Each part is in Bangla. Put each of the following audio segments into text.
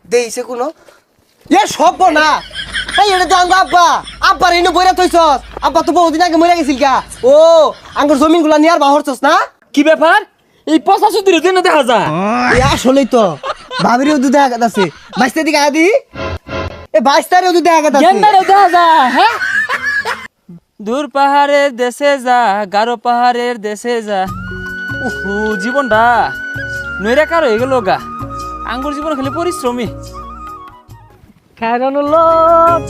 দেইছে কোনো এ সব না এই এটা তো আঙ্গ আব্বা আব্বার এনে বইরা থইছস আব্বা তো বহুদিন আগে মরে গেছিল গা ও আঙ্গুর জমিনগুলা নিয়ার বাহরছস না কি ব্যাপার এই 85 দিনের দিন দেখা যায় এ আসলেই তো ভাবিরেও দুধ দেখা আছে 22 দিকে আদি এ 22 তারিখও দুধ দেখা আছে গেন্দারে দেখা যায় হ্যাঁ দূর পাহাড়ের দেশে যা গারো পাহাড়ের দেশে যা উহু জীবনটা নইরা কার হয়ে গেল গা আঙ্গুর জীবন খালি পরিশ্রমী কারণ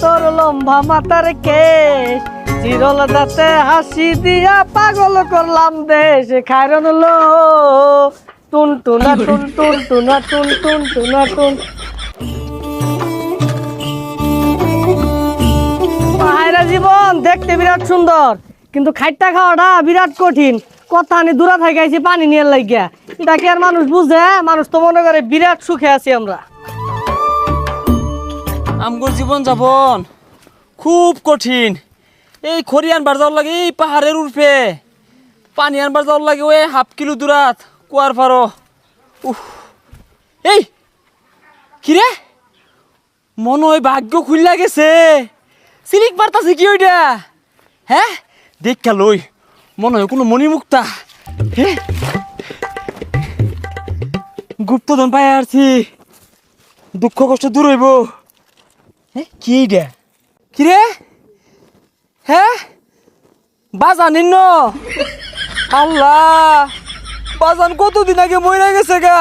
তোর লম্বা মাতার কেশ চিরল দাঁতে হাসি দিয়া পাগল করলাম দেশ কারণ টুন টুনা টুন টুন টুনা টুন টুন টুনা টুন পাহাড়া জীবন দেখতে বিরাট সুন্দর কিন্তু খাইটা খাওয়াটা বিরাট কঠিন কথা আনি দূরা থাকাইছি পানি নিয়ে লাগিয়া এটা কি আর মানুষ বুঝে মানুষ তো মনে করে বিরাট সুখে আছি আমরা আমগুর জীবন যাপন খুব কঠিন এই খড়ি আনবার যাওয়ার লাগে এই পাহাড়ের উর্ফে পানি আনবার যাওয়ার লাগে ওই হাফ কিলো দূরাত কুয়ার পারো উহ এই কিরে মনে হয় ভাগ্য খুললা গেছে সিলিক বার্তাছে কি ওইটা হ্যাঁ দেখা লই মনে হয় কোনো মণিমুক্তা হ্যাঁ গুপ্তধন পাই আসছি দুঃখ কষ্ট দূর হইব কি এইটা কিরে হ্যাঁ বাজান নিন্ন আল্লাহ বাজান কতদিন আগে মরে গেছে গা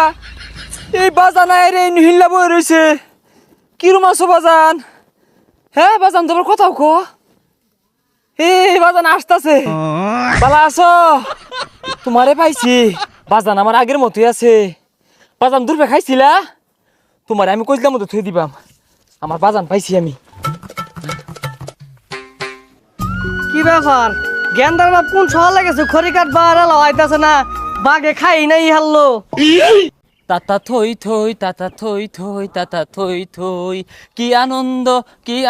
এই বাজান আইরে হিল্লা বই রয়েছে কিরম আছো বাজান হ্যাঁ বাজান তোমার কথাও কো এই বাজান আসতেছে বালা আছো তোমারে পাইছি বাজান আমার আগের মতোই আছে বাজান দূরবে খাইছিলা তোমারে আমি কইলাম মতো থুই দিবাম আমার বাজান পাইছি আমি কি ব্যাপার গেন্দার বাপ কোন শহর লেগেছে খড়ি কাটবা আর আইতাছে না বাগে খাই নাই হারলো তাতা থই থই তাতা থই থই তাতা থই থই কি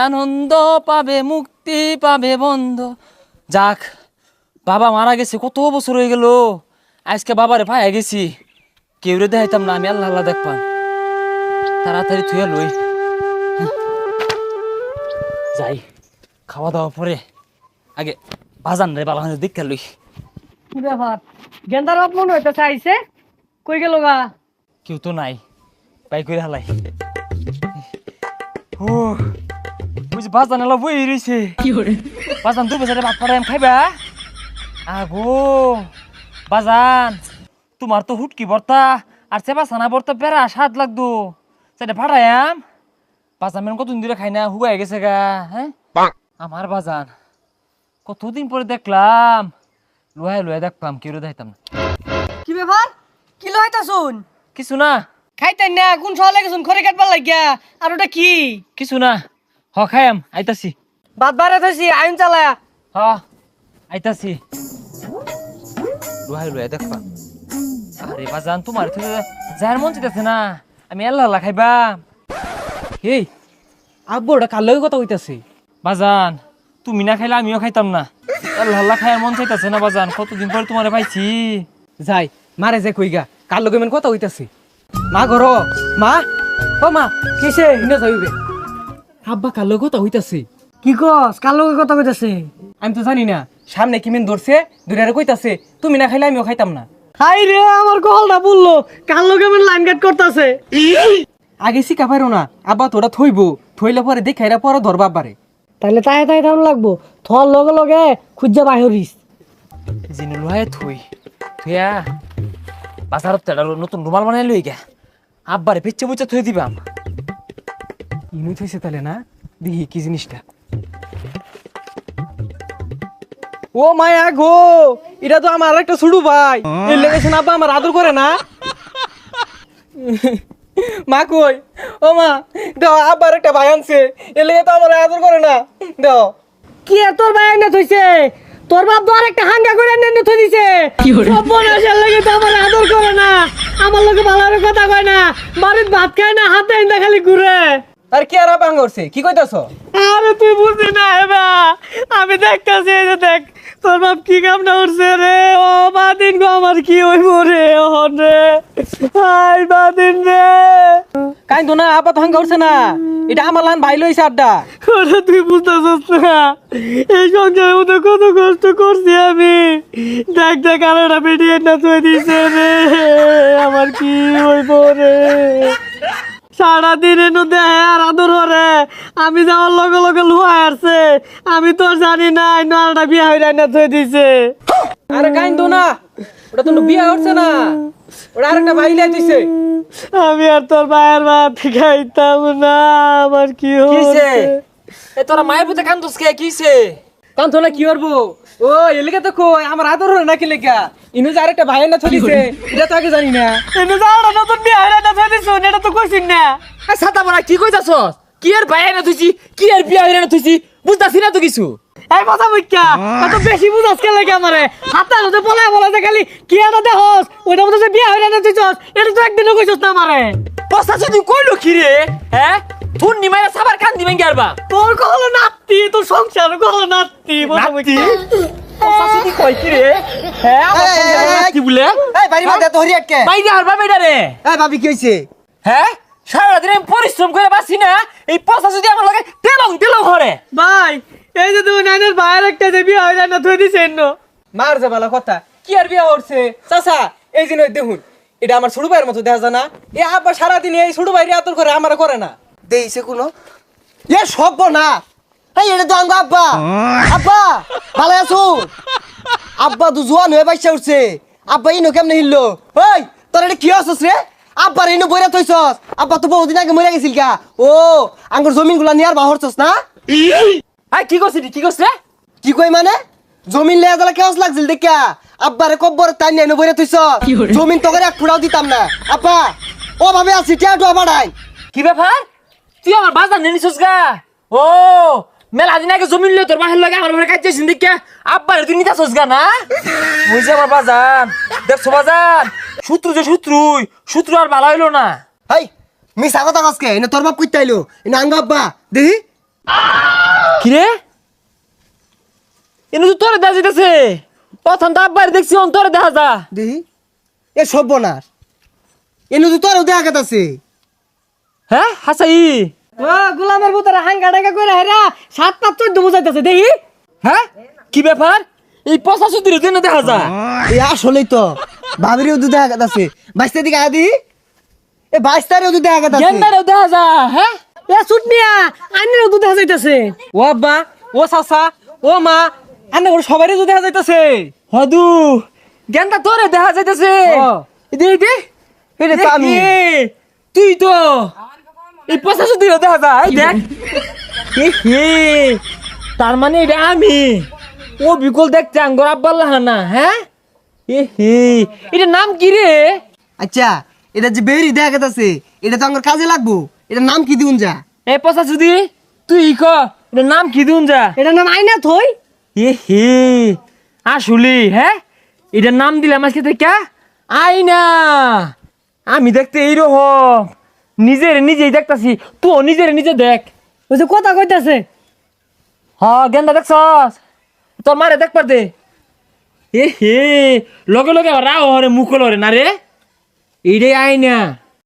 আনন্দ পাবে মুক্তি পাবে বন্ধ যাক বাবা মারা গেছে কত বছর হয়ে গেল আজকে বাবারে পাইয়া গেছি কেউ রে দেখাইতাম না আমি আল্লাহ আল্লাহ দেখতাম তাড়াতাড়ি থুয়া লই যাই খাওয়া দাওয়া পরে আগে বাজান রে বাবা দেখা লই কি ব্যাপার গেন্দার বাপ মনে হইতে চাইছে কই গেল গা কেউ তো নাই বাই করে হালাই ও বুঝি বাজান এলা বই রইছে বাজান দুই বছরে ভাত পাড়াই খাইবা আগো বাজান তোমার তো হুটকি ভর্তা আর চেপা ছানা ভর্তা বেড়া স্বাদ লাগতো সেটা ফাটায়াম বাজান মেন কতদিন ধরে খাই না হুগাই গেছে গা হ্যাঁ আমার বাজান কতদিন পরে দেখলাম লোহাই লোহাই দেখলাম কেউ দেখাইতাম না কি ব্যাপার কি লইতা শুন কিছু না খাইতেন না কোন শহর লেগেছুন খড়ি কাটবার লাগিয়া আর ওটা কি কিছু না হ খাইম আইতাছি বাদ বারে থইছি আইন চালায়া হ আইতাছি লোহাই লোহাই দেখলাম আরে বাজান তোমার থেকে যার মন চাইতেছে না আমি আল্লাহ আল্লাহ খাইবা এই আব্বু ওটা কার লগে কথা হইতাছে বাজান তুমি না খাইলে আমিও খাইতাম না আল্লাহ আল্লাহ খাইয়ার মন চাইতেছে না বাজান কতদিন পরে তোমারে পাইছি যাই মারে যে কইগা কার লগে মেন কথা হইতাছে মা ঘর মা ও মা কিসে হিনে যাইবে আব্বা কার লগে কথা হইতাছে কি কস কার লগে কথা কইতাছে আমি তো জানি না সামনে কি মেন ধরছে দুইটারে কইতাছে তুমি না খাইলে আমিও খাইতাম না হাই রে আমার কলটা বললো কার লগে মেন লাইন কাট করতেছে আগে শিখা পারো না আব্বা তোরা থইব থইলে পরে দেখাইরা পরে ধরবা আব্বারে তাইলে তাই তাই দাম লাগবো থর লগে লগে খুঁজা বাহিরিস জিনে লোহায় থুই থুয়া বাজারত তেডা নতুন রুমাল বানাই লই গা আব্বারে পেচ্ছে বুচ্ছে থুই দিবাম ইনুই থইছে তাহলে না দেখি কি জিনিসটা ও মায়া গো এটা তো আমার একটা ছুড়ু ভাই এর লেগেছেন আব্বা আমার আদর করে না মা কই ও মা দাও আব্বার একটা ভাই আনছে এর লেগে তো আমার আদর করে না দাও কি আর তোর ভাই না থইছে তোর বাপ তো আরেকটা হাঙ্গা করে এনে থই দিছে সব বনাসের লাগে তো আমার আদর করে না আমার লগে ভালো কথা কয় না বাড়ির ভাত খায় না হাতে এনে খালি ঘুরে আর কি আর ভাঙ করছে কি কইতাছ? আরে তুই বুঝলি না এবা আমি দেখতাছি এই যে দেখ তোর বাপ কি কামটা করছে রে ও বাদিন গো আমার কি হইব রে ওহন রে হাই বাদিন রে কাইন্দ না আপাত ভাঙ করছে না, এটা আমার লান ভাই লইছে আড্ডা। ওরে তুই বুঝতেছস না এই সংসারের মধ্যে কত কষ্ট করছি আমি দেখ দেখ আলোটা বেরিয়ে না তুই দিছে রে আমার কি হইব রে সারাদিন এনে দেয় আর আদর হরে আমি যাওয়ার লগে লগে লুয়া আসছে আমি তো জানি না নালটা বিয়া হয়ে না তুই দিছে আরে কাইন্দ না, ওটা তো বিয়া হচ্ছে না, ওটা আরেকটা ভাই লাই দিছে। আমি আর তোর মায়ের ভাত খাইতাম না আমার কি কিছে হচ্ছে এ তোরা মায়ের পুতে কান্দস কে কিছে? কান্ত না কি করবো? ও এলাকা তো কই আমার আদর হরে নাকি লেখা ইনু যে আরেকটা ভাই না চলিছে এটা তো আগে জানি না। এনে যাওয়াটা নতুন বিয়া হয়ে না তুই দিছ এটা তো কইছিস না এ ছাতা বড়া কি কইতাছস? কি আর ভাই না তুইছি, কি আর বিয়া হইরা না তুইছি, বুঝতাছি না তো কিছু। এই কথা বুঝছা এত বেশি বুঝাস কে লাগে আমারে হাতে হাতে বলা খালি কি এটা দেখস ওইটা মধ্যে বিয়া হয়ে না তুই চস এটা তো একদিনও কইছস না আমারে পস্তা যদি কইলো কি রে? হ্যাঁ তুই নিমাইরা সাবার কান দিবেন কি আরবা? তোর কহলো নাতি তোর সংসার কহলো নাতি নাতি? পস্তা যদি কই কি রে? হ্যাঁ আমার সংসার নাতি বলে? এই বাড়ি মধ্যে তো হরি আটকে। বাইরে হারবা বেটা রে। এই ভাবি কি হইছে? হ্যাঁ সারাদিন আমি পরিশ্রম করে বাসি না, এই পস্তা যদি আমার লাগে তেলং হরে। ভাই এই যে তুমি নাইনের ভাইয়ের একটা যে বিয়া হয়ে না তুই দিছেন না মার যে ভালো কথা কি আর বিয়া হচ্ছে চাচা এই জিনিস দেখুন এটা আমার ছোট ভাইয়ের মতো দেখা যায় না। এ আব্বা সারাদিন এই ছোট ভাইরে আদর করে আমার করে না দেইছে কোনো এ সব না। এই এটা তো আঙ্গ আব্বা আব্বা ভালো আছো? আব্বা তো জোয়ান হয়ে বাইসা উঠছে। আব্বা ইনো কেমনে হিললো? ওই তোর এটা কি হচ্ছস রে? আব্বার ইনো বইরা থইছস? আব্বা তো বহুদিন আগে মরে গেছিল গা। ও আঙ্গুর জমিন গুলা নিয়ার বাহরছস না? আই কি করছিস কি করছ রে? কি কই মানে জমিন লেয়া গেলে কেমন লাগছিল দেখা? আব্বারে কব্বর তাই নিয়ে বইরা থইছ জমিন তো করে এক ফুটাও দিতাম না। আব্বা ও ভাবে আছি টিয়াটো বাড়াই। কি ব্যাপার? তুই আমার বাজার নিয়ে নিছিস গা? ও মেলা দিন আগে জমিন লই তোর বাহির লাগে আমার ঘরে কাজছিস দেখে আব্বার তুই নিতাছস গা না? বুঝছে আমার বাজার দেখছো বাজার শত্রু আর ভালো হইলো না। হাই মিছা কথা কসকে এনে তোর বাপ কইতে আইলো এনে আঙ্গ আব্বা দেখি কি রে? এনে তো তোরে দেখা যাইতেছে, প্রথম তো আব্বার দেখছি অন্তরে দেখা যা। দেখি এ সর্বনাশ এনে তো তোরও দেখা গেতাছে। হ্যাঁ হাসাই ও গোলামের ভিতরে হাঙ্গা ডাঙ্গা করে হেরা ৭-৫-১৪ বুঝাইতেছে দেখি হ্যাঁ কি ব্যাপার? এই পচা সুতির জন্য দেখা যা। এ আসলেই তো ভাবিরেও তো দেখা গেতাছে। বাইশটা দিকে আদি এ বাইশটারেও তো দেখা গেতাছে। গেন্দারেও দেখা যা। হ্যাঁ এ ছুটনিয়া আইনেরও দুধ দেখা যাইতেছে ও আব্বা ও চাচা ও মা আন্না করে সবারই তো দেখা যাইতাছে। হদু গেন্দা তোরে দেখা যাইতেছে। ও। দে দে এটা তো আমি। তুই তো এই পচা সুতির দেখা যা। এই দেখ এ হে তার মানে এটা আমি ও বিকল দেখতে আঙ্গর আব্বাল না। হ্যাঁ এ হে এটা নাম কি রে? আচ্ছা এটা যে বেরি দেখা গেতাছে এটা তো আমার কাজে লাগবো। এটার নাম কি দিউন যা? এ পচা সুতি তুই ক এটা নাম কি দিউন যা? এটার নাম আইনা থই এ হে আসলে হ্যাঁ এটার নাম দিলাম আজকে থেকে আইনা। আমি দেখতে এইরকম নিজেই দেখতাছি, তুই নিজে দেখ। ওই যে কথা কইতাছে হ্যাঁ গেন্দা দেখছস তোর মারে দেখবার দে। এ হে লগে লগে রাও হরে মুখল হরে না রে এইটাই আইনা।